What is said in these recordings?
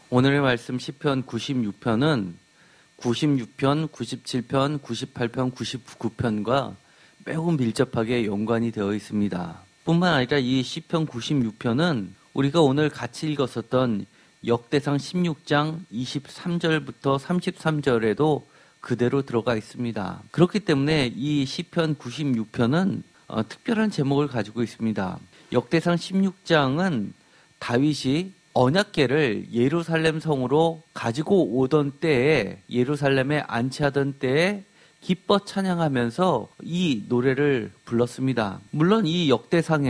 오늘의 말씀 시편 96편은 96편, 97편, 98편, 99편과 매우 밀접하게 연관이 되어 있습니다. 뿐만 아니라 이 시편 96편은 우리가 오늘 같이 읽었었던 역대상 16장 23절부터 33절에도 그대로 들어가 있습니다. 그렇기 때문에 이 시편 96편은 특별한 제목을 가지고 있습니다. 역대상 16장은 다윗이 언약궤를 예루살렘 성으로 가지고 오던 때에, 예루살렘에 안치하던 때에 기뻐 찬양하면서 이 노래를 불렀습니다. 물론 이 역대상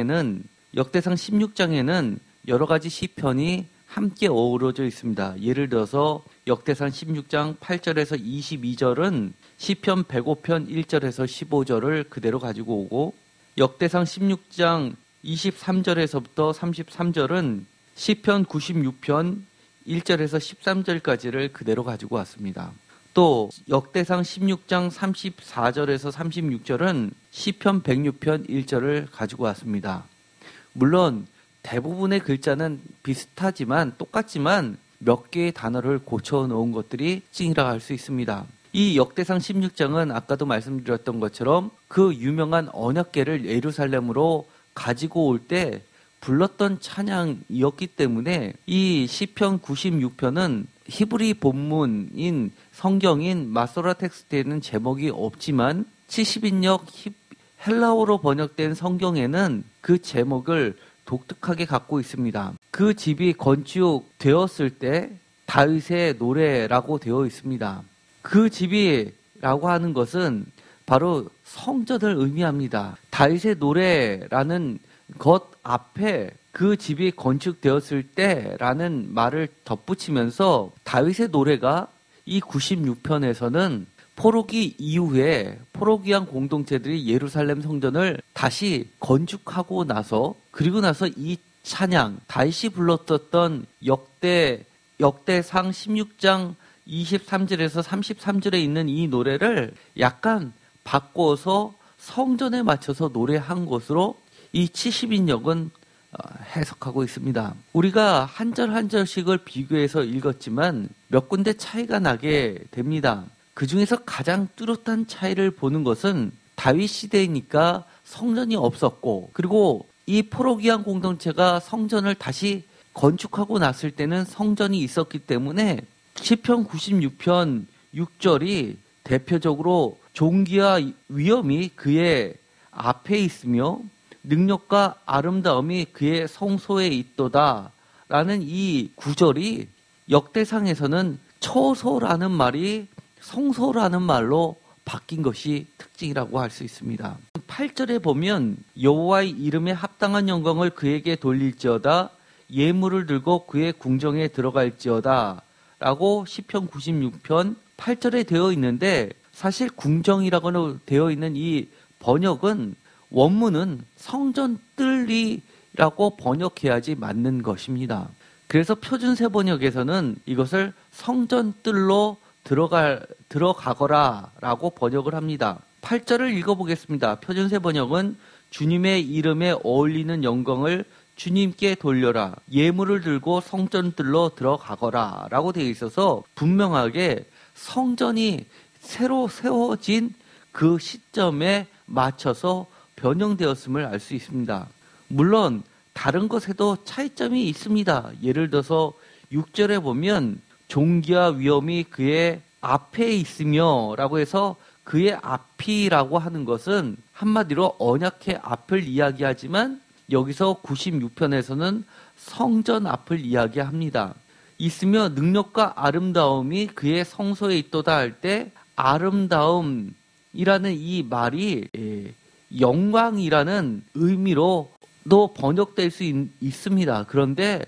16장에는 여러 가지 시편이 함께 어우러져 있습니다. 예를 들어서 역대상 16장 8절에서 22절은 시편 105편 1절에서 15절을 그대로 가지고 오고, 역대상 16장 23절에서부터 33절은 시편 96편 1절에서 13절까지를 그대로 가지고 왔습니다. 또 역대상 16장 34절에서 36절은 시편 106편 1절을 가지고 왔습니다. 물론 대부분의 글자는 비슷하지만 똑같지만 몇 개의 단어를 고쳐 놓은 것들이 특징이라고 할 수 있습니다. 이 역대상 16장은 아까도 말씀드렸던 것처럼 그 유명한 언약궤를 예루살렘으로 가지고 올 때 불렀던 찬양이었기 때문에 이 시편 96편은 히브리 본문인 성경인 마소라 텍스트에는 제목이 없지만 70인역 헬라어로 번역된 성경에는 그 제목을 독특하게 갖고 있습니다. 그 집이 건축되었을 때 다윗의 노래라고 되어 있습니다. 그 집이라고 하는 것은 바로 성전을 의미합니다. 다윗의 노래라는 것 앞에 그 집이 건축되었을 때라는 말을 덧붙이면서 다윗의 노래가 이 96편에서는 포로기 이후에 포로기한 공동체들이 예루살렘 성전을 다시 건축하고 나서, 그리고 나서 이 찬양, 다윗이 불렀었던 역대상 16장 23절에서 33절에 있는 이 노래를 약간 바꿔서 성전에 맞춰서 노래한 것으로 이 70인역은 해석하고 있습니다. 우리가 한 절 한 절씩을 비교해서 읽었지만 몇 군데 차이가 나게 됩니다. 그 중에서 가장 뚜렷한 차이를 보는 것은 다윗 시대이니까 성전이 없었고, 그리고 이 포로기한 공동체가 성전을 다시 건축하고 났을 때는 성전이 있었기 때문에 시편 96편 6절이 대표적으로 존귀와 위엄이 그의 앞에 있으며 능력과 아름다움이 그의 성소에 있도다 라는 이 구절이 역대상에서는 처소라는 말이 성소라는 말로 바뀐 것이 특징이라고 할 수 있습니다. 8절에 보면 여호와의 이름에 합당한 영광을 그에게 돌릴지어다, 예물을 들고 그의 궁정에 들어갈지어다 라고 시편 96편 8절에 되어 있는데, 사실 궁정이라고 되어 있는 이 번역은 원문은 성전 뜰이라고 번역해야지 맞는 것입니다. 그래서 표준세 번역에서는 이것을 성전 뜰로 들어가거라 라고 번역을 합니다. 8절을 읽어보겠습니다. 표준세 번역은 주님의 이름에 어울리는 영광을 주님께 돌려라, 예물을 들고 성전 뜰로 들어가거라 라고 되어 있어서 분명하게 성전이 새로 세워진 그 시점에 맞춰서 변형되었음을 알 수 있습니다. 물론 다른 것에도 차이점이 있습니다. 예를 들어서 6절에 보면 존귀와 위엄이 그의 앞에 있으며 라고 해서 그의 앞이라고 하는 것은 한마디로 언약궤 앞을 이야기하지만 여기서 96편에서는 성전 앞을 이야기합니다. 있으며 능력과 아름다움이 그의 성소에 있도다 할 때 아름다움이라는 이 말이 영광이라는 의미로도 번역될 수 있습니다. 그런데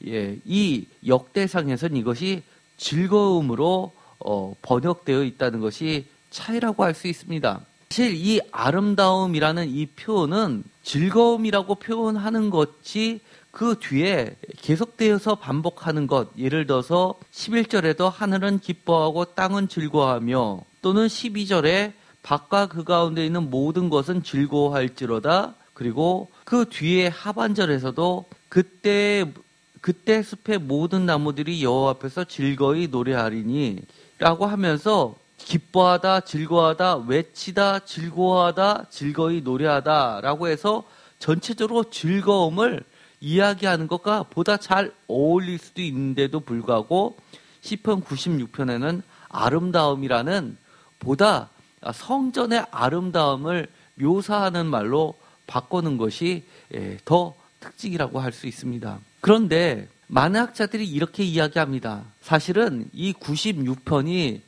이 역대상에서는 이것이 즐거움으로 번역되어 있다는 것이 차이라고 할 수 있습니다. 사실 이 아름다움이라는 이 표현은 즐거움이라고 표현하는 것이 그 뒤에 계속되어서 반복하는 것, 예를 들어서 11절에도 하늘은 기뻐하고 땅은 즐거워하며, 또는 12절에 밖과 그 가운데 있는 모든 것은 즐거워할지로다, 그리고 그 뒤에 하반절에서도 그때 숲의 모든 나무들이 여호와 앞에서 즐거이 노래하리니 라고 하면서 기뻐하다, 즐거워하다, 외치다, 즐거워하다, 즐거이 노래하다 라고 해서 전체적으로 즐거움을 이야기하는 것과 보다 잘 어울릴 수도 있는데도 불구하고 시편 96편에는 아름다움이라는 보다 성전의 아름다움을 묘사하는 말로 바꾸는 것이 더 특징이라고 할 수 있습니다. 그런데 많은 학자들이 이렇게 이야기합니다. 사실은 이 96편이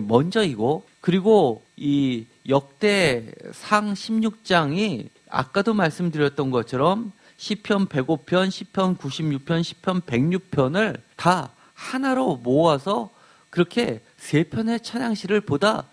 먼저이고 그리고 이 역대상 16장이 아까도 말씀드렸던 것처럼 시편 105편, 시편 96편, 시편 106편을 다 하나로 모아서 그렇게 세 편의 찬양시를 보다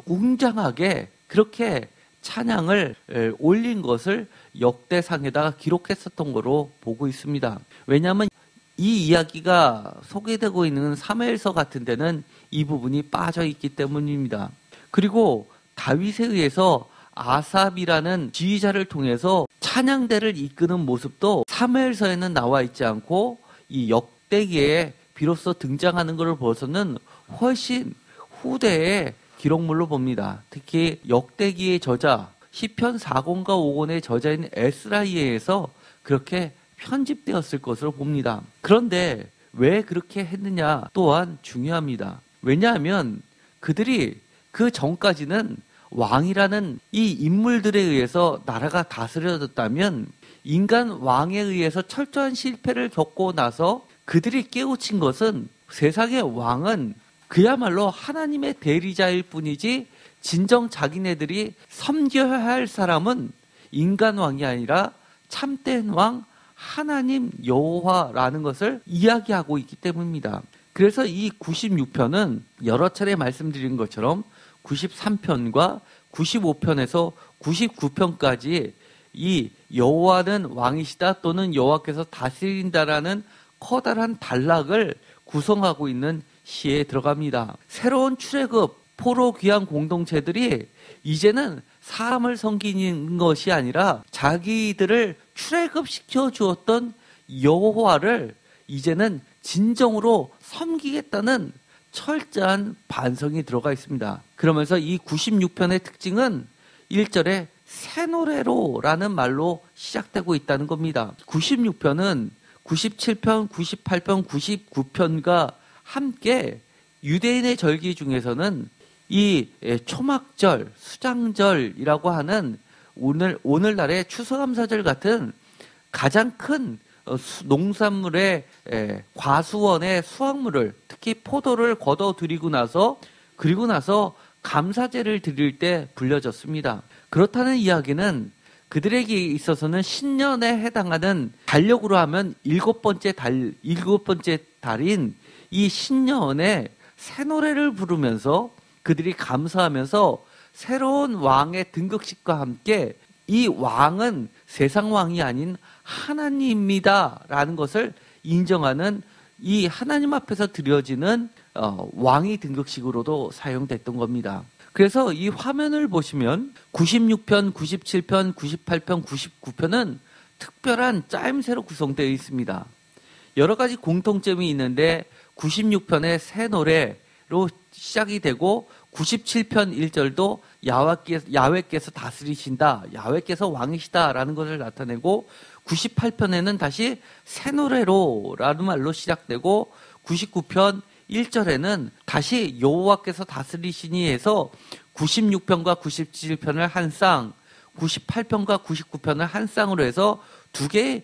웅장하게 그렇게 찬양을 올린 것을 역대상에다가 기록했었던 거로 보고 있습니다. 왜냐하면 이 이야기가 소개되고 있는 사무엘서 같은 데는 이 부분이 빠져 있기 때문입니다. 그리고 다윗에 의해서 아삽이라는 지휘자를 통해서 찬양대를 이끄는 모습도 사무엘서에는 나와 있지 않고 이 역대기에 비로소 등장하는 것을 보서는 훨씬 후대의 기록물로 봅니다. 특히 역대기의 저자 시편 4권과 5권의 저자인 에스라에 의해서 그렇게 편집되었을 것으로 봅니다. 그런데 왜 그렇게 했느냐 또한 중요합니다. 왜냐하면 그들이 그 전까지는 왕이라는 이 인물들에 의해서 나라가 다스려졌다면 인간 왕에 의해서 철저한 실패를 겪고 나서 그들이 깨우친 것은 세상의 왕은 그야말로 하나님의 대리자일 뿐이지 진정 자기네들이 섬겨야 할 사람은 인간 왕이 아니라 참된 왕 하나님 여호와라는 것을 이야기하고 있기 때문입니다. 그래서 이 96편은 여러 차례 말씀드린 것처럼 93편과 95편에서 99편까지 이 여호와는 왕이시다 또는 여호와께서 다스린다라는 커다란 단락을 구성하고 있는 시에 들어갑니다. 새로운 출애굽 포로 귀환 공동체들이 이제는 사람을 섬기는 것이 아니라 자기들을 출애굽시켜 주었던 여호와를 이제는 진정으로 섬기겠다는 철저한 반성이 들어가 있습니다. 그러면서 이 96편의 특징은 1절에 새 노래로라는 말로 시작되고 있다는 겁니다. 96편은 97편, 98편, 99편과 함께 유대인의 절기 중에서는 이 초막절, 수장절이라고 하는 오늘날의 추수감사절 같은 가장 큰 농산물의 과수원의 수확물을 특히 포도를 거둬들이고 나서 그리고 나서 감사제를 드릴 때 불려졌습니다. 그렇다는 이야기는 그들에게 있어서는 신년에 해당하는 달력으로 하면 일곱 번째 달인 이 신년에 새 노래를 부르면서 그들이 감사하면서 새로운 왕의 등극식과 함께 이 왕은 세상 왕이 아닌 하나님입니다라는 것을 인정하는 이 하나님 앞에서 드려지는 왕이 등극식으로도 사용됐던 겁니다. 그래서 이 화면을 보시면 96편, 97편, 98편, 99편은 특별한 짜임새로 구성되어 있습니다. 여러 가지 공통점이 있는데 96편의 새 노래로 시작이 되고 97편 1절도 야훼께서 다스리신다, 야훼께서 왕이시다라는 것을 나타내고 98편에는 다시 새 노래로라는 말로 시작되고 99편 1절에는 다시 여호와께서 다스리시니 해서 96편과 97편을 한 쌍, 98편과 99편을 한 쌍으로 해서 두 개의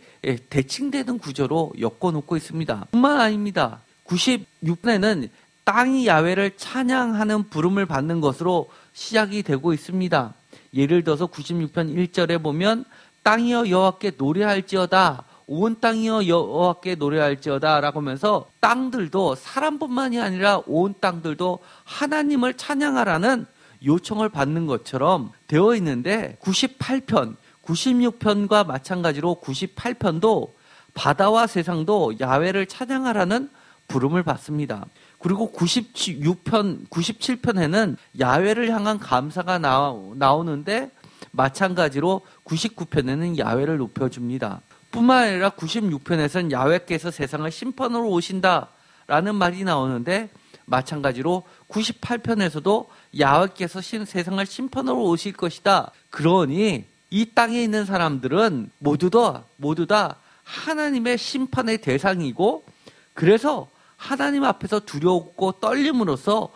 대칭되는 구조로 엮어놓고 있습니다. 뿐만 아닙니다. 96편에는 땅이 야훼를 찬양하는 부름을 받는 것으로 시작이 되고 있습니다. 예를 들어서 96편 1절에 보면 땅이여 여호와께 노래할지어다, 온 땅이여 여호와께 노래할지어다 라고 하면서 땅들도 사람뿐만이 아니라 온 땅들도 하나님을 찬양하라는 요청을 받는 것처럼 되어 있는데 98편, 96편과 마찬가지로 98편도 바다와 세상도 야훼를 찬양하라는 부름을 받습니다. 그리고 97편에는 야훼를 향한 감사가 나오는데 마찬가지로 99편에는 야훼를 높여줍니다. 뿐만 아니라 96편에서는 야훼께서 세상을 심판으로 오신다라는 말이 나오는데 마찬가지로 98편에서도 야훼께서 세상을 심판으로 오실 것이다. 그러니 이 땅에 있는 사람들은 모두 다 하나님의 심판의 대상이고, 그래서 하나님 앞에서 두렵고 떨림으로써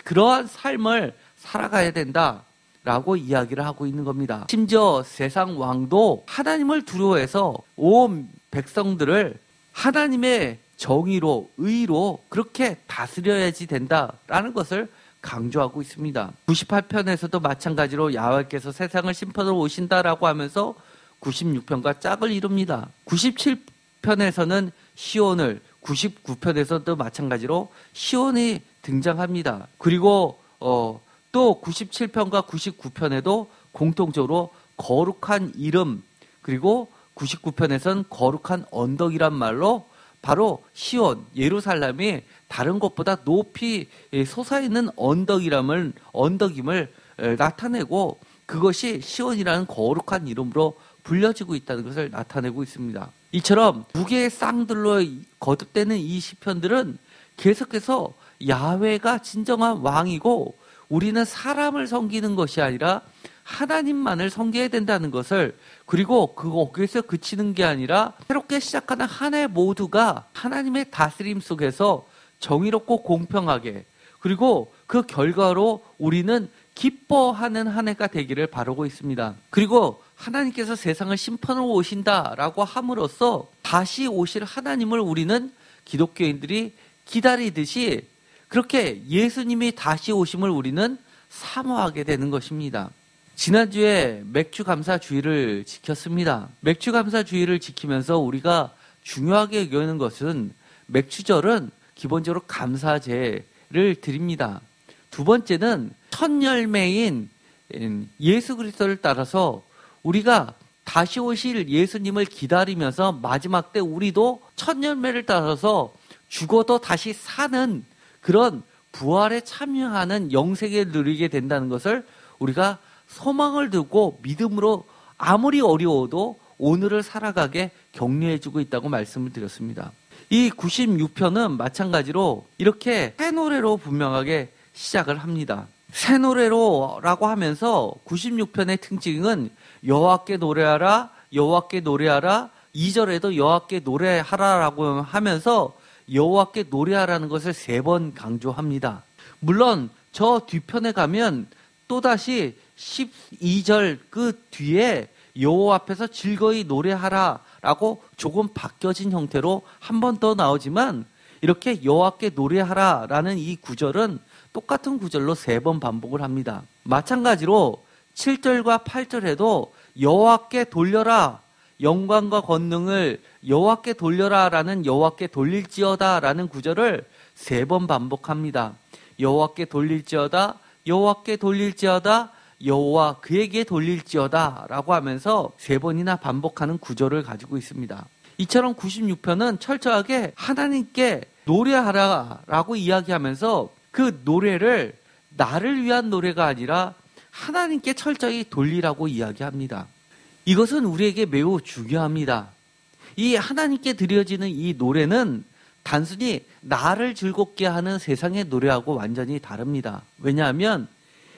그러한 삶을 살아가야 된다라고 이야기를 하고 있는 겁니다. 심지어 세상 왕도 하나님을 두려워해서 온 백성들을 하나님의 정의로, 의로 그렇게 다스려야지 된다라는 것을 강조하고 있습니다. 98편에서도 마찬가지로 야훼께서 세상을 심판으로 오신다라고 하면서 96편과 짝을 이룹니다. 97편에서는 시온을, 99편에서도 마찬가지로 시온이 등장합니다. 그리고 또 97편과 99편에도 공통적으로 거룩한 이름, 그리고 99편에서는 거룩한 언덕이란 말로 바로 시온, 예루살렘이 다른 것보다 높이 솟아있는 언덕임을 나타내고, 그것이 시온이라는 거룩한 이름으로 불려지고 있다는 것을 나타내고 있습니다. 이처럼 두 개의 쌍들로 거듭되는 이 시편들은 계속해서 야훼가 진정한 왕이고 우리는 사람을 섬기는 것이 아니라 하나님만을 섬겨야 된다는 것을, 그리고 거기서 그치는 게 아니라 새롭게 시작하는 한 해 모두가 하나님의 다스림 속에서 정의롭고 공평하게, 그리고 그 결과로 우리는 기뻐하는 한 해가 되기를 바라고 있습니다. 그리고 하나님께서 세상을 심판으로 오신다라고 함으로써 다시 오실 하나님을 우리는 기독교인들이 기다리듯이 그렇게 예수님이 다시 오심을 우리는 사모하게 되는 것입니다. 지난주에 맥주감사주의를 지켰습니다. 맥주감사주의를 지키면서 우리가 중요하게 여기는 것은 맥주절은 기본적으로 감사제를 드립니다. 두 번째는 첫 열매인 예수 그리스도를 따라서 우리가 다시 오실 예수님을 기다리면서 마지막 때 우리도 첫 열매를 따라서 죽어도 다시 사는 그런 부활에 참여하는 영생을 누리게 된다는 것을 우리가 소망을 두고 믿음으로 아무리 어려워도 오늘을 살아가게 격려해주고 있다고 말씀을 드렸습니다. 이 96편은 마찬가지로 이렇게 새 노래로 분명하게 시작을 합니다. 새 노래로라고 하면서 96편의 특징은 여호와께 노래하라, 여호와께 노래하라, 2절에도 여호와께 노래하라라고 하면서 여호와께 노래하라는 것을 3번 강조합니다. 물론 저 뒤편에 가면 또다시 12절 그 뒤에 여호와 앞에서 즐거이 노래하라라고 조금 바뀌어진 형태로 한 번 더 나오지만, 이렇게 여호와께 노래하라라는 이 구절은 똑같은 구절로 3번 반복을 합니다. 마찬가지로 7절과 8절에도 여호와께 돌려라, 영광과 권능을 여호와께 돌려라라는 여호와께 돌릴지어다라는 구절을 3번 반복합니다. 여호와께 돌릴지어다, 여호와께 돌릴지어다, 여호와 그에게 돌릴지어다라고 하면서 3번이나 반복하는 구절을 가지고 있습니다. 이처럼 96편은 철저하게 하나님께 노래하라라고 이야기하면서 그 노래를 나를 위한 노래가 아니라 하나님께 철저히 돌리라고 이야기합니다. 이것은 우리에게 매우 중요합니다. 이 하나님께 드려지는 이 노래는 단순히 나를 즐겁게 하는 세상의 노래하고 완전히 다릅니다. 왜냐하면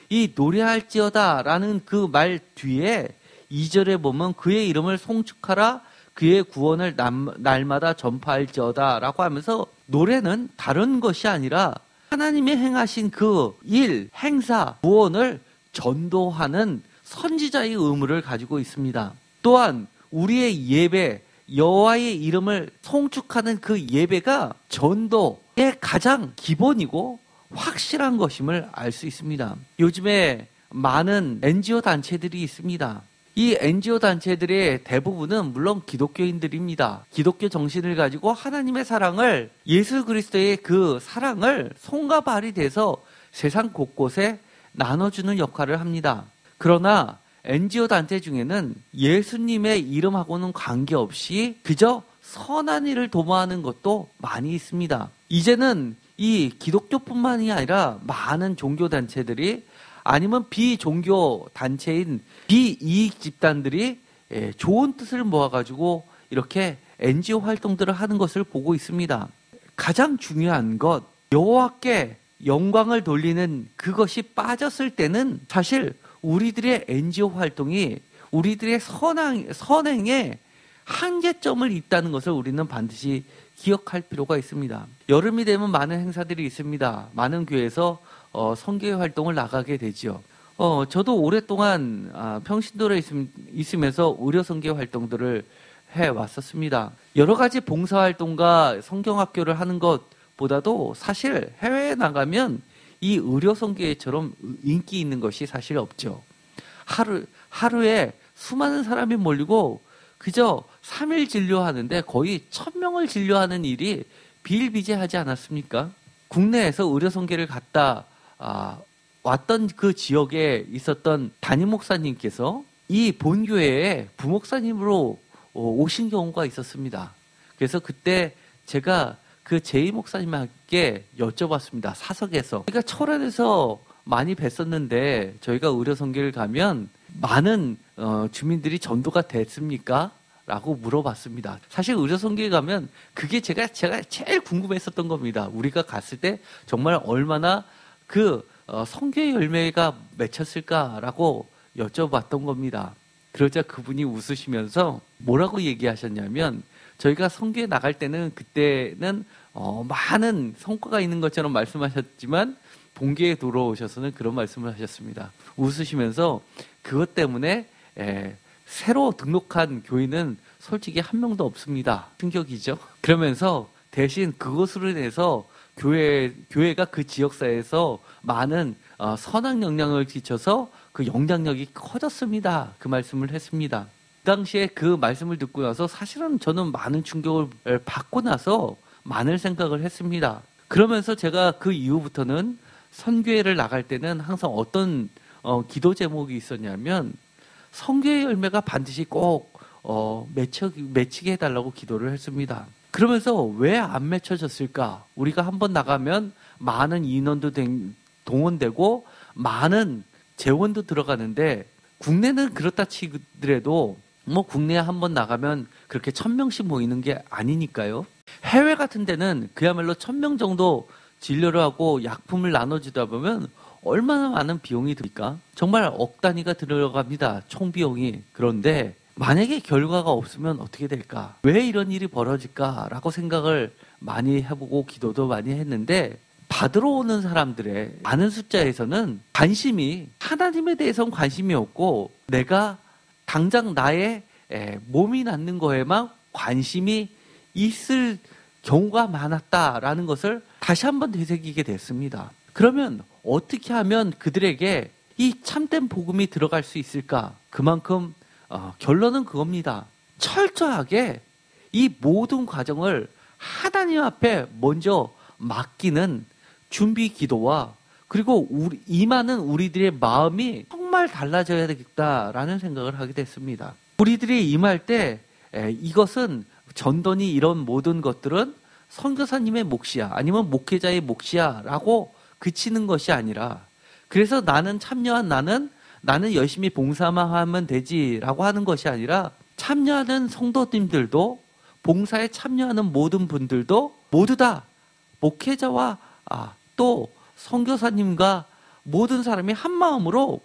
이 노래할지어다라는 그 말 뒤에 2절에 보면 그의 이름을 송축하라, 그의 구원을 날마다 전파할지어다라고 하면서 노래는 다른 것이 아니라 하나님이 행하신 그 일, 행사, 구원을 전도하는 선지자의 의무를 가지고 있습니다. 또한 우리의 예배, 여호와의 이름을 송축하는 그 예배가 전도의 가장 기본이고 확실한 것임을 알 수 있습니다. 요즘에 많은 NGO 단체들이 있습니다. 이 NGO 단체들의 대부분은 물론 기독교인들입니다. 기독교 정신을 가지고 하나님의 사랑을, 예수 그리스도의 그 사랑을 손과 발이 돼서 세상 곳곳에 나눠주는 역할을 합니다. 그러나 NGO 단체 중에는 예수님의 이름하고는 관계없이 그저 선한 일을 도모하는 것도 많이 있습니다. 이제는 이 기독교뿐만이 아니라 많은 종교단체들이, 아니면 비종교 단체인 비이익 집단들이 좋은 뜻을 모아가지고 이렇게 NGO 활동들을 하는 것을 보고 있습니다. 가장 중요한 것, 여호와께 영광을 돌리는 그것이 빠졌을 때는 사실 우리들의 NGO 활동이 우리들의 선행에 한계점을 있다는 것을 우리는 반드시 기억할 필요가 있습니다. 여름이 되면 많은 행사들이 있습니다. 많은 교회에서 선교회 활동을 나가게 되죠. 저도 오랫동안 평신도에 있으면서 의료 선교 활동들을 해왔었습니다. 여러 가지 봉사활동과 성경학교를 하는 것보다도 사실 해외에 나가면 이 의료 선교회처럼 인기 있는 것이 사실 없죠. 하루에 수많은 사람이 몰리고 그저 3일 진료하는데 거의 1000명을 진료하는 일이 비일비재하지 않았습니까? 국내에서 의료 선교를 갔다 왔던 그 지역에 있었던 담임 목사님께서 이 본교회에 부목사님으로 오신 경우가 있었습니다. 그래서 그때 제가 그 제이 목사님께 여쭤봤습니다. 사석에서. 그러니까 철원에서 많이 뵀었는데 저희가 의료 선교를 가면 많은 주민들이 전도가 됐습니까? 라고 물어봤습니다. 사실 의료 선교에 가면 그게 제가 제일 궁금했었던 겁니다. 우리가 갔을 때 정말 얼마나 그 선교의 열매가 맺혔을까라고 여쭤봤던 겁니다. 그러자 그분이 웃으시면서 뭐라고 얘기하셨냐면 저희가 선교에 나갈 때는 그때는 많은 성과가 있는 것처럼 말씀하셨지만 본교에 들어오셔서는 그런 말씀을 하셨습니다. 웃으시면서 그것 때문에 새로 등록한 교인은 솔직히 한 명도 없습니다. 충격이죠. 그러면서 대신 그것으로 인해서 교회가 그 지역사회에서 많은 선한 영향을 끼쳐서 그 영향력이 커졌습니다. 그 말씀을 했습니다. 그 당시에 그 말씀을 듣고 나서 사실은 저는 많은 충격을 받고 나서 많은 생각을 했습니다. 그러면서 제가 그 이후부터는 선교회를 나갈 때는 항상 어떤 기도 제목이 있었냐면 선교의 열매가 반드시 꼭 맺히게 해달라고 기도를 했습니다. 그러면서 왜 안 맺혀졌을까? 우리가 한번 나가면 많은 인원도 동원되고 많은 재원도 들어가는데 국내는 그렇다 치더라도 국내에 한번 나가면 그렇게 1000명씩 모이는 게 아니니까요. 해외 같은 데는 그야말로 1000명 정도 진료를 하고 약품을 나눠주다 보면 얼마나 많은 비용이 듭니까? 정말 억 단위가 들어갑니다. 총 비용이. 그런데 만약에 결과가 없으면 어떻게 될까? 왜 이런 일이 벌어질까라고 생각을 많이 해보고 기도도 많이 했는데 받으러 오는 사람들의 많은 숫자에서는 관심이 하나님에 대해서는 관심이 없고 내가 당장 나의 몸이 낫는 거에만 관심이 있을 경우가 많았다라는 것을 다시 한번 되새기게 됐습니다. 그러면 어떻게 하면 그들에게 이 참된 복음이 들어갈 수 있을까? 그만큼 결론은 그겁니다. 철저하게 이 모든 과정을 하나님 앞에 먼저 맡기는 준비 기도와 그리고 임하는 우리들의 마음이 정말 달라져야 되겠다라는 생각을 하게 됐습니다. 우리들이 임할 때 이것은 전도니 이런 모든 것들은 선교사님의 몫이야 아니면 목회자의 몫이야 라고 그치는 것이 아니라 그래서 나는 참여한 나는 열심히 봉사만 하면 되지라고 하는 것이 아니라 참여하는 성도님들도 봉사에 참여하는 모든 분들도 모두 다 목회자와 또 선교사님과 모든 사람이 한 마음으로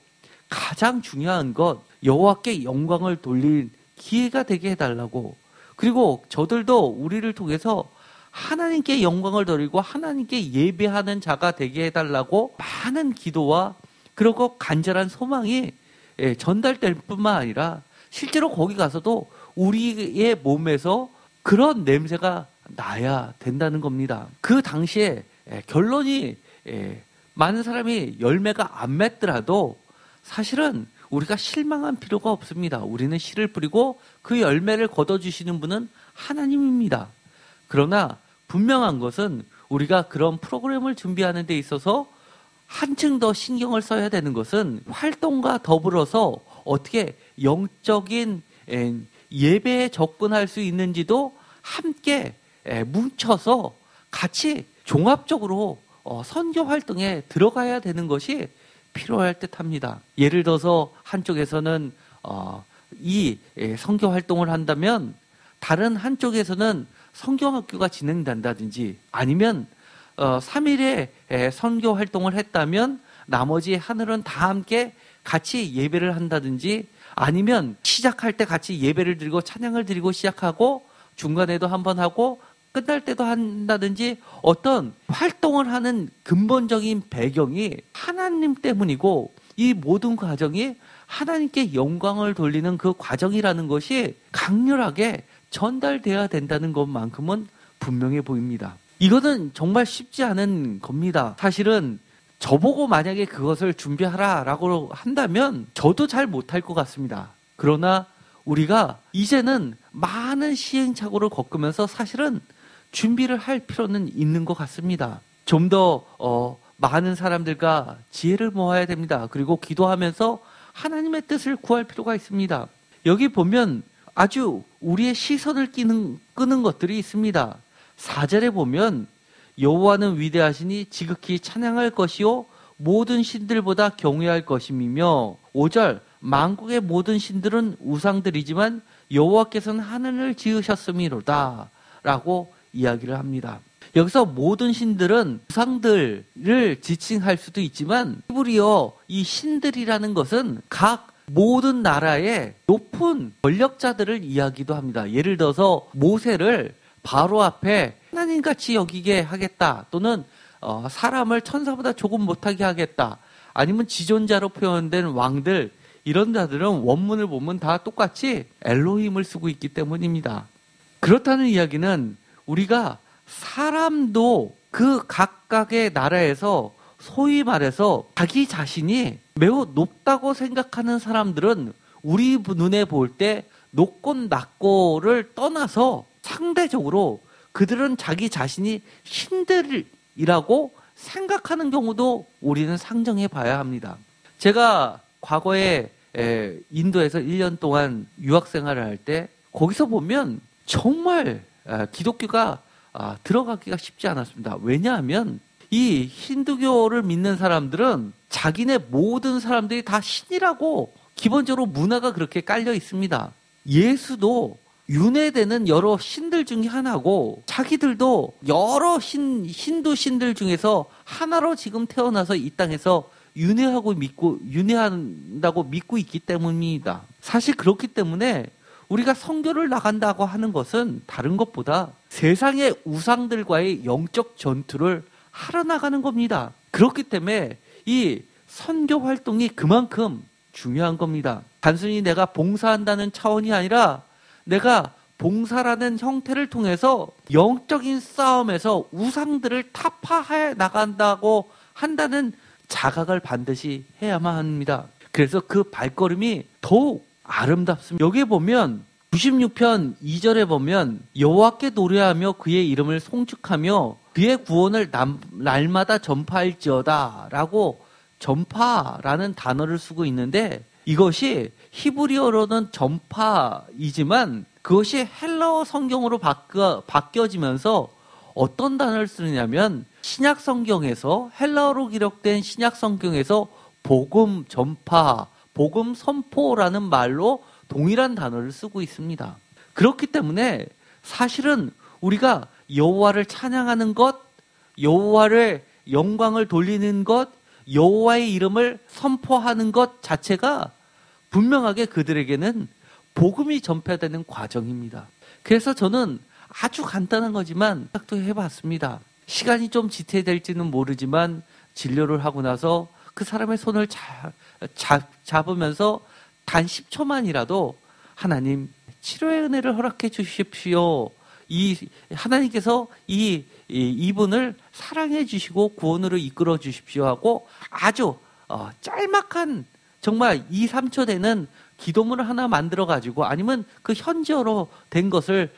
가장 중요한 것 여호와께 영광을 돌릴 기회가 되게 해달라고 그리고 저들도 우리를 통해서 하나님께 영광을 돌리고 하나님께 예배하는 자가 되게 해달라고 많은 기도와 그리고 간절한 소망이 전달될 뿐만 아니라 실제로 거기 가서도 우리의 몸에서 그런 냄새가 나야 된다는 겁니다. 그 당시에 결론이 많은 사람이 열매가 안 맺더라도 사실은 우리가 실망한 필요가 없습니다. 우리는 씨를 뿌리고 그 열매를 거둬주시는 분은 하나님입니다. 그러나 분명한 것은 우리가 그런 프로그램을 준비하는 데 있어서 한층 더 신경을 써야 되는 것은 활동과 더불어서 어떻게 영적인 예배에 접근할 수 있는지도 함께 뭉쳐서 같이 종합적으로 선교 활동에 들어가야 되는 것이 필요할 듯합니다. 예를 들어서 한쪽에서는 이 선교 활동을 한다면 다른 한쪽에서는 성경학교가 진행된다든지 아니면 3일에 선교 활동을 했다면 나머지 하늘은 다 함께 같이 예배를 한다든지 아니면 시작할 때 같이 예배를 드리고 찬양을 드리고 시작하고 중간에도 한번 하고 끝날 때도 한다든지 어떤 활동을 하는 근본적인 배경이 하나님 때문이고 이 모든 과정이 하나님께 영광을 돌리는 그 과정이라는 것이 강렬하게 전달돼야 된다는 것만큼은 분명해 보입니다. 이거는 정말 쉽지 않은 겁니다. 사실은 저보고 만약에 그것을 준비하라라고 한다면 저도 잘 못할 것 같습니다. 그러나 우리가 이제는 많은 시행착오를 겪으면서 사실은 준비를 할 필요는 있는 것 같습니다. 좀 더 많은 사람들과 지혜를 모아야 됩니다. 그리고 기도하면서 하나님의 뜻을 구할 필요가 있습니다. 여기 보면 아주 우리의 시선을 끄는 것들이 있습니다. 4절에 보면 여호와는 위대하시니 지극히 찬양할 것이요 모든 신들보다 경외할 것임이며 5절 만국의 모든 신들은 우상들이지만 여호와께서는 하늘을 지으셨음이로다 라고 이야기를 합니다. 여기서 모든 신들은 우상들을 지칭할 수도 있지만 히브리어 이 신들이라는 것은 각 모든 나라의 높은 권력자들을 이야기도 합니다. 예를 들어서 모세를 바로 앞에 하나님같이 여기게 하겠다 또는 사람을 천사보다 조금 못하게 하겠다 아니면 지존자로 표현된 왕들 이런 자들은 원문을 보면 다 똑같이 엘로힘을 쓰고 있기 때문입니다. 그렇다는 이야기는 우리가 사람도 그 각각의 나라에서 소위 말해서 자기 자신이 매우 높다고 생각하는 사람들은 우리 눈에 볼 때 높고 낮고를 떠나서 상대적으로 그들은 자기 자신이 신들이라고 생각하는 경우도 우리는 상정해 봐야 합니다. 제가 과거에 인도에서 1년 동안 유학 생활을 할 때 거기서 보면 정말 기독교가 들어가기가 쉽지 않았습니다. 왜냐하면 이 힌두교를 믿는 사람들은 자기네 모든 사람들이 다 신이라고 기본적으로 문화가 그렇게 깔려 있습니다. 예수도 윤회되는 여러 신들 중에 하나고 자기들도 여러 힌두 신들 중에서 하나로 지금 태어나서 이 땅에서 윤회한다고 믿고 있기 때문입니다. 사실 그렇기 때문에 우리가 선교를 나간다고 하는 것은 다른 것보다 세상의 우상들과의 영적 전투를 하러 나가는 겁니다. 그렇기 때문에 이 선교 활동이 그만큼 중요한 겁니다. 단순히 내가 봉사한다는 차원이 아니라 내가 봉사라는 형태를 통해서 영적인 싸움에서 우상들을 타파해 나간다고 한다는 자각을 반드시 해야만 합니다. 그래서 그 발걸음이 더욱 아름답습니다. 여기에 보면 96편 2절에 보면 여호와께 노래하며 그의 이름을 송축하며 그의 구원을 날마다 전파할지어다 라고 전파라는 단어를 쓰고 있는데 이것이 히브리어로는 전파이지만 그것이 헬라어 성경으로 바뀌어지면서 어떤 단어를 쓰느냐면 신약 성경에서 헬라어로 기록된 신약 성경에서 복음 전파, 복음 선포라는 말로 동일한 단어를 쓰고 있습니다. 그렇기 때문에 사실은 우리가 여호와를 찬양하는 것, 여호와를 영광을 돌리는 것, 여호와의 이름을 선포하는 것 자체가 분명하게 그들에게는 복음이 전파되는 과정입니다. 그래서 저는 아주 간단한 거지만 생각도 해봤습니다. 시간이 좀 지체될지는 모르지만 진료를 하고 나서 그 사람의 손을 잡으면서 단 10초만이라도 하나님 치료의 은혜를 허락해 주십시오. 하나님께서 이분을 사랑해 주시고 구원으로 이끌어 주십시오 하고 아주 짤막한 정말 2, 3초 되는 기도문을 하나 만들어 가지고 아니면 그 현지어로 된 것을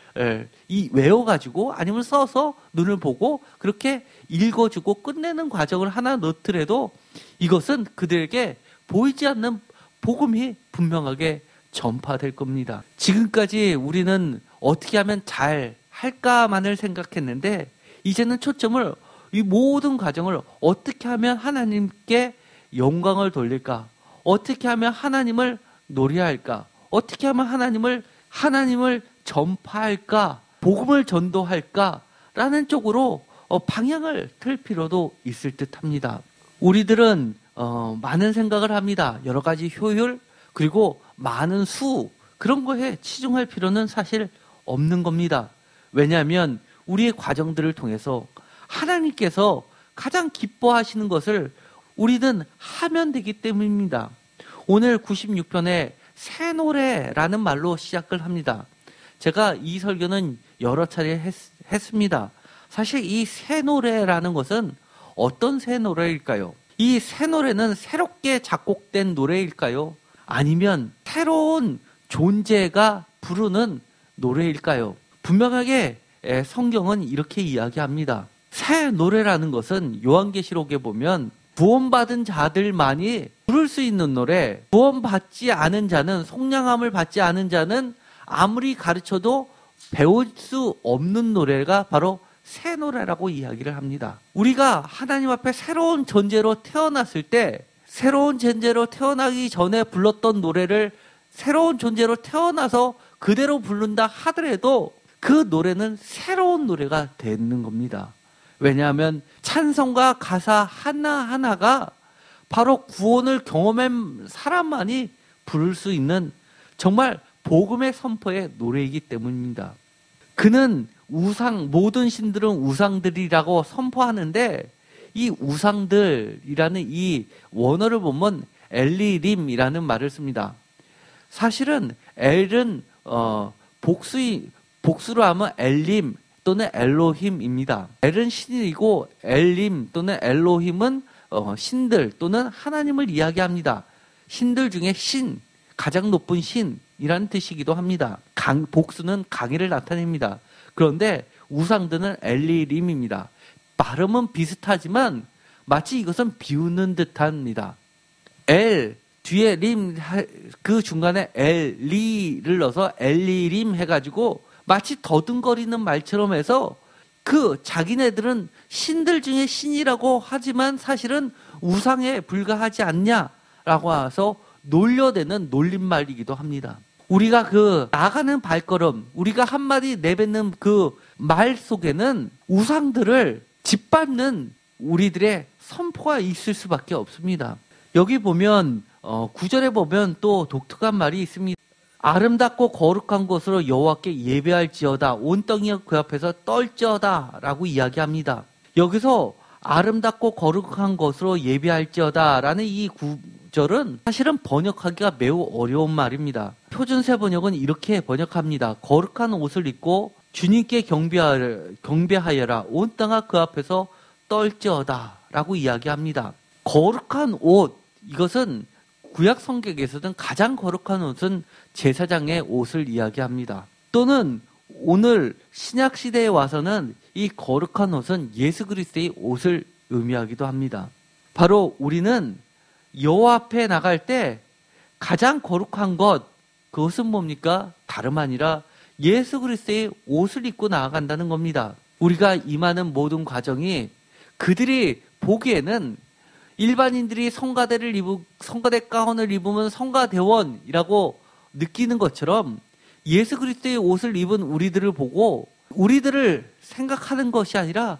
외워가지고 아니면 써서 눈을 보고 그렇게 읽어주고 끝내는 과정을 하나 넣더라도 이것은 그들에게 보이지 않는 복음이 분명하게 전파될 겁니다. 지금까지 우리는 어떻게 하면 잘 할까만을 생각했는데 이제는 초점을 이 모든 과정을 어떻게 하면 하나님께 영광을 돌릴까? 어떻게 하면 하나님을 노래할까? 어떻게 하면 하나님을 전파할까, 복음을 전도할까라는 쪽으로 방향을 틀 필요도 있을 듯합니다. 우리들은 많은 생각을 합니다. 여러 가지 효율 그리고 많은 수 그런 거에 치중할 필요는 사실 없는 겁니다. 왜냐하면 우리의 과정들을 통해서 하나님께서 가장 기뻐하시는 것을 우리는 하면 되기 때문입니다. 오늘 96편에 새 노래라는 말로 시작을 합니다. 제가 이 설교는 여러 차례 했습니다. 사실 이 새 노래라는 것은 어떤 새 노래일까요? 이 새 노래는 새롭게 작곡된 노래일까요? 아니면 새로운 존재가 부르는 노래일까요? 분명하게 성경은 이렇게 이야기합니다. 새 노래라는 것은 요한계시록에 보면 구원받은 자들만이 부를 수 있는 노래, 구원받지 않은 자는, 속량함을 받지 않은 자는 아무리 가르쳐도 배울 수 없는 노래가 바로 새 노래라고 이야기를 합니다. 우리가 하나님 앞에 새로운 존재로 태어났을 때, 새로운 존재로 태어나기 전에 불렀던 노래를 새로운 존재로 태어나서 그대로 부른다 하더라도 그 노래는 새로운 노래가 되는 겁니다. 왜냐하면 찬송과 가사 하나하나가 바로 구원을 경험한 사람만이 부를 수 있는 정말 복음의 선포의 노래이기 때문입니다. 그는 모든 신들은 우상들이라고 선포하는데 이 우상들이라는 이 원어를 보면 엘리림이라는 말을 씁니다. 사실은 엘은 복수로 하면 엘림 또는 엘로힘입니다. 엘은 신이고 엘림 또는 엘로힘은 신들 또는 하나님을 이야기합니다. 신들 중에 신, 가장 높은 신이라는 뜻이기도 합니다. 복수는 강의를 나타냅니다. 그런데 우상들은 엘리림입니다. 발음은 비슷하지만 마치 이것은 비웃는 듯합니다. 엘 뒤에 림 그 중간에 엘리를 넣어서 엘리림 해가지고 마치 더듬거리는 말처럼 해서 그 자기네들은 신들 중에 신이라고 하지만 사실은 우상에 불과하지 않냐라고 해서 놀려대는 놀림말이기도 합니다. 우리가 나가는 발걸음, 우리가 한마디 내뱉는 그 말 속에는 우상들을 짓밟는 우리들의 선포가 있을 수밖에 없습니다. 여기 보면 9절에 보면 또 독특한 말이 있습니다. 아름답고 거룩한 곳으로 여호와께 예배할지어다 온 땅이 그 앞에서 떨지어다 라고 이야기합니다. 여기서 아름답고 거룩한 것으로 예배할지어다 라는 이 구절은 사실은 번역하기가 매우 어려운 말입니다. 표준세 번역은 이렇게 번역합니다. 거룩한 옷을 입고 주님께 경배하여라 온 땅아 그 앞에서 떨지어다 라고 이야기합니다. 거룩한 옷, 이것은 구약 성경에서는 가장 거룩한 옷은 제사장의 옷을 이야기합니다. 또는 오늘 신약 시대에 와서는 이 거룩한 옷은 예수 그리스도의 옷을 의미하기도 합니다. 바로 우리는 여호와 앞에 나갈 때 가장 거룩한 것, 그것은 뭡니까? 다름 아니라 예수 그리스도의 옷을 입고 나아간다는 겁니다. 우리가 임하는 모든 과정이 그들이 보기에는 일반인들이 성가대 가운을 입으면 성가대원이라고 느끼는 것처럼 예수 그리스도의 옷을 입은 우리들을 보고 우리들을 생각하는 것이 아니라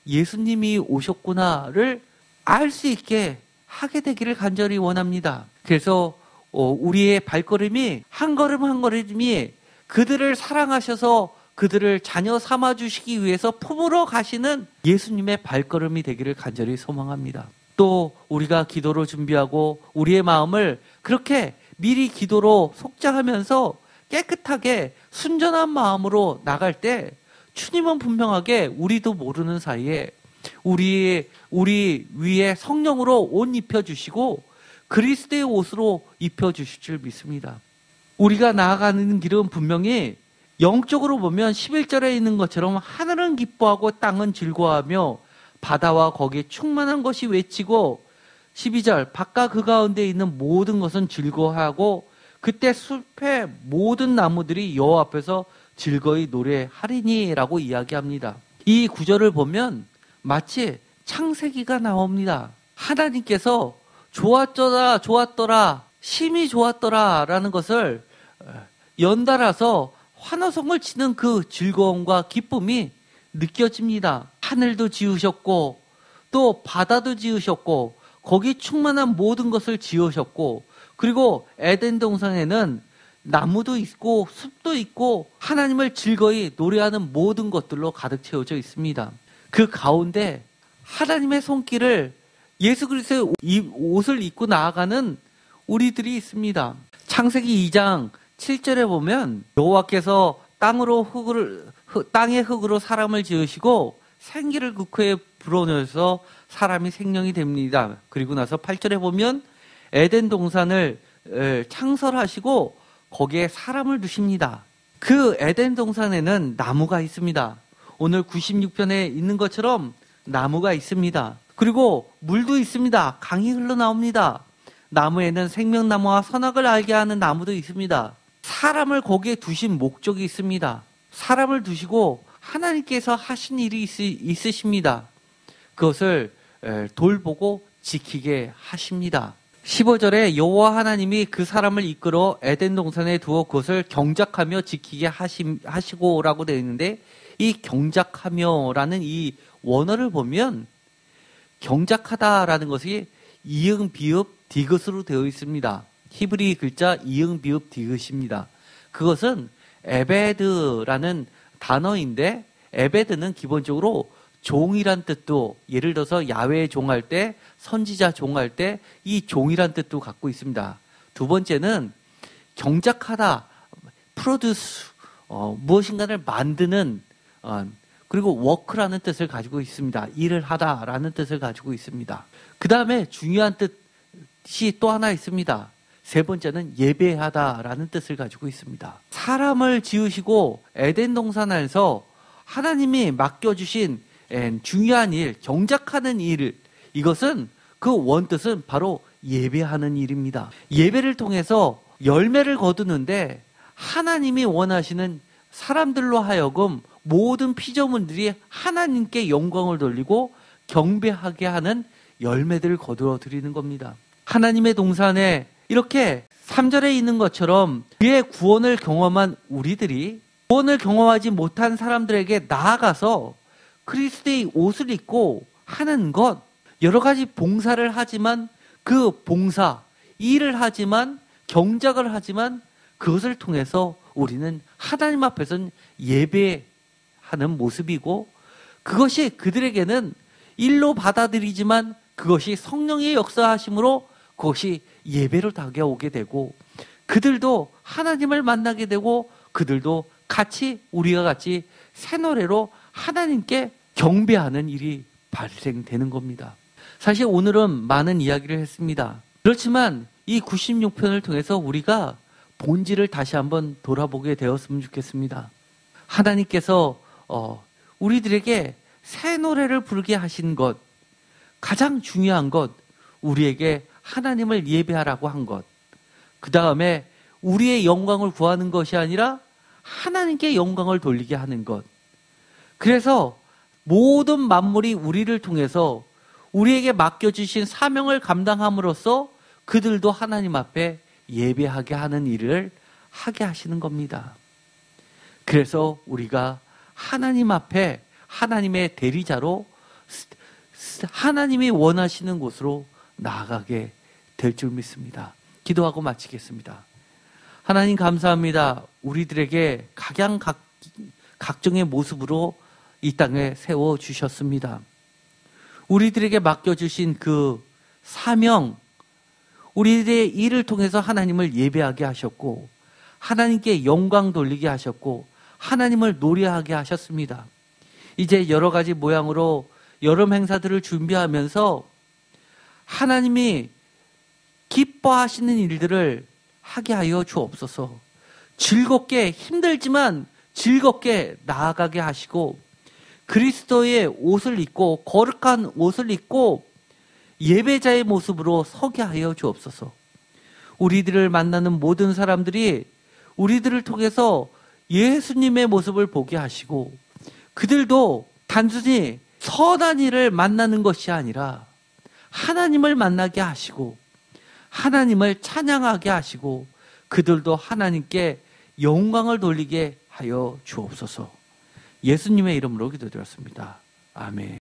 예수님이 오셨구나를 알 수 있게 하게 되기를 간절히 원합니다. 그래서 우리의 발걸음이 한 걸음 한 걸음이 그들을 사랑하셔서 그들을 자녀 삼아주시기 위해서 품으러 가시는 예수님의 발걸음이 되기를 간절히 소망합니다. 또 우리가 기도로 준비하고 우리의 마음을 그렇게 미리 기도로 속죄하면서 깨끗하게 순전한 마음으로 나갈 때 주님은 분명하게 우리도 모르는 사이에 우리 위에 성령으로 옷 입혀주시고 그리스도의 옷으로 입혀주실 줄 믿습니다. 우리가 나아가는 길은 분명히 영적으로 보면 11절에 있는 것처럼 하늘은 기뻐하고 땅은 즐거워하며 바다와 거기에 충만한 것이 외치고 12절 바깥 그 가운데 있는 모든 것은 즐거워하고 그때 숲의 모든 나무들이 여호와 앞에서 즐거이 노래하리니 라고 이야기합니다. 이 구절을 보면 마치 창세기가 나옵니다. 하나님께서 좋았더라 심히 좋았더라 라는 것을 연달아서 환호성을 치는 그 즐거움과 기쁨이 느껴집니다. 하늘도 지으셨고 또 바다도 지으셨고 거기 충만한 모든 것을 지으셨고 그리고 에덴 동산에는 나무도 있고 숲도 있고 하나님을 즐거이 노래하는 모든 것들로 가득 채워져 있습니다. 그 가운데 하나님의 손길을 예수 그리스도의 옷을 입고 나아가는 우리들이 있습니다. 창세기 2장 7절에 보면 여호와께서 땅의 흙으로 사람을 지으시고 생기를 그 코에 불어넣어서 사람이 생명이 됩니다. 그리고 나서 8절에 보면 에덴 동산을 창설하시고 거기에 사람을 두십니다. 그 에덴 동산에는 나무가 있습니다. 오늘 96편에 있는 것처럼 나무가 있습니다. 그리고 물도 있습니다. 강이 흘러나옵니다. 나무에는 생명나무와 선악을 알게 하는 나무도 있습니다. 사람을 거기에 두신 목적이 있습니다. 사람을 두시고 하나님께서 하신 일이 있으십니다. 그것을 돌보고 지키게 하십니다. 15절에 여호와 하나님이 그 사람을 이끌어 에덴 동산에 두어 그것을 경작하며 지키게 하시고라고 되어 있는데 이 경작하며라는 이 원어를 보면 경작하다라는 것이 이응, 비읍, 디귿으로 되어 있습니다. 히브리 글자 이응, 비읍, 디귿입니다. 그것은 에베드라는 단어인데 에베드는 기본적으로 종이란 뜻도 예를 들어서 야훼 종할 때 선지자 종할 때 이 종이란 뜻도 갖고 있습니다. 두 번째는 경작하다, 프로듀스 무엇인가를 만드는 그리고 워크라는 뜻을 가지고 있습니다. 일을 하다라는 뜻을 가지고 있습니다. 그 다음에 중요한 뜻이 또 하나 있습니다. 세 번째는 예배하다라는 뜻을 가지고 있습니다. 사람을 지으시고 에덴 동산 안에서 하나님이 맡겨주신 중요한 일, 경작하는 일, 이것은 그 원뜻은 바로 예배하는 일입니다. 예배를 통해서 열매를 거두는데 하나님이 원하시는 사람들로 하여금 모든 피조물들이 하나님께 영광을 돌리고 경배하게 하는 열매들을 거두어 드리는 겁니다. 하나님의 동산에 이렇게 3절에 있는 것처럼 그의 구원을 경험한 우리들이 구원을 경험하지 못한 사람들에게 나아가서 그리스도의 옷을 입고 하는 것, 여러 가지 봉사를 하지만 그 봉사, 일을 하지만 경작을 하지만 그것을 통해서 우리는 하나님 앞에서는 예배하는 모습이고 그것이 그들에게는 일로 받아들이지만 그것이 성령의 역사하심으로 그것이 예배로 다가오게 되고 그들도 하나님을 만나게 되고 그들도 같이 우리가 같이 새 노래로 하나님께 경배하는 일이 발생되는 겁니다. 사실 오늘은 많은 이야기를 했습니다. 그렇지만 이 96편을 통해서 우리가 본질을 다시 한번 돌아보게 되었으면 좋겠습니다. 하나님께서 우리들에게 새 노래를 부르게 하신 것, 가장 중요한 것, 우리에게 하나님을 예배하라고 한 것, 그 다음에 우리의 영광을 구하는 것이 아니라 하나님께 영광을 돌리게 하는 것. 그래서 모든 만물이 우리를 통해서 우리에게 맡겨주신 사명을 감당함으로써 그들도 하나님 앞에 예배하게 하는 일을 하게 하시는 겁니다. 그래서 우리가 하나님 앞에 하나님의 대리자로 하나님이 원하시는 곳으로 나아가게 될 줄 믿습니다. 기도하고 마치겠습니다. 하나님 감사합니다. 우리들에게 각종의 모습으로 이 땅에 세워주셨습니다. 우리들에게 맡겨주신 그 사명, 우리들의 일을 통해서 하나님을 예배하게 하셨고 하나님께 영광 돌리게 하셨고 하나님을 노래하게 하셨습니다. 이제 여러 가지 모양으로 여름 행사들을 준비하면서 하나님이 기뻐하시는 일들을 하게 하여 주옵소서. 즐겁게, 힘들지만 즐겁게 나아가게 하시고 그리스도의 옷을 입고 거룩한 옷을 입고 예배자의 모습으로 서게 하여 주옵소서. 우리들을 만나는 모든 사람들이 우리들을 통해서 예수님의 모습을 보게 하시고 그들도 단순히 선한 일을 만나는 것이 아니라 하나님을 만나게 하시고 하나님을 찬양하게 하시고 그들도 하나님께 영광을 돌리게 하여 주옵소서. 예수님의 이름으로 기도드렸습니다. 아멘.